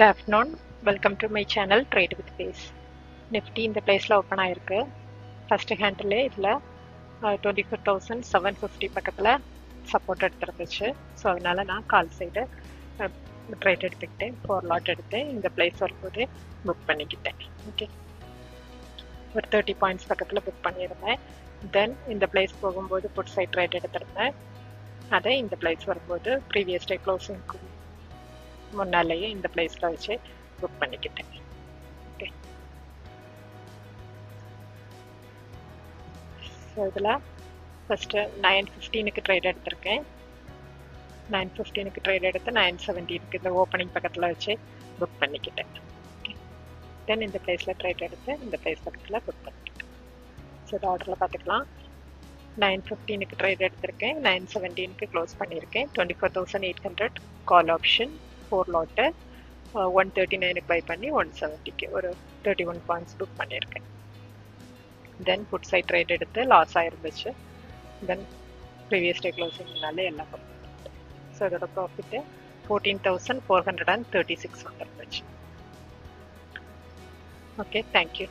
Good afternoon. Welcome to my channel Trade with Pace. Nifty இந்த பிளேஸ்ல open ஆயிருக்கு. First handle இதில் 24,750 பக்கத்தில் சப்போர்ட் எடுத்துருந்துச்சு. ஸோ அதனால நான் கால் சைடு ட்ரேட் எடுத்துக்கிட்டேன். 4 லாட் எடுத்தேன். இந்த பிளேஸ் வரும்போது புக் பண்ணிக்கிட்டேன். ஓகே, ஒரு 30 பாயிண்ட்ஸ் பக்கத்தில் புக் பண்ணியிருந்தேன். தென் இந்த பிளேஸ் போகும்போது புட் சைட் ட்ரேட் எடுத்திருந்தேன். அதை இந்த பிளேஸ் வரும்போது ப்ரீவியஸ் டே க்ளோசிங்க்கு முன்னாலேயே இந்த பிளேஸில் வச்சு புக் பண்ணிக்கிட்டேன். ஓகே, ஸோ இதில் ஃபஸ்ட்டு 9:15 ட்ரேட் எடுத்திருக்கேன். 9:15 ட்ரேட் எடுத்து 9:17 இந்த ஓப்பனிங் பக்கத்தில் வச்சு புக் பண்ணிக்கிட்டேன். ஓகே, தென் இந்த பிளேஸில் ட்ரேட் எடுத்து இந்த பிளேஸ் பக்கத்தில் புக் பண்ணிக்கிட்டேன். ஸோ இந்த ஆர்டரில் பார்த்துக்கலாம். 9:15 ட்ரேட் எடுத்திருக்கேன். 9:17 க்ளோஸ் பண்ணியிருக்கேன். 24,800 கால் ஆப்ஷன் 4 லாட்டு 139 பை பண்ணி 170 ஒரு 31 பாயிண்ட்ஸ் புக் பண்ணியிருக்கேன். தென் புட் சைட் ட்ரேட் எடுத்து லாஸ் ஆயிருந்துச்சு. தென் ப்ரீவியஸ் டே க்ளோசிங்னால எல்லாம் புக் பண்ணிட்டேன். ஸோ இதோட ப்ராஃபிட்டு 14,436 வந்துருந்துச்சு. Okay, thank you.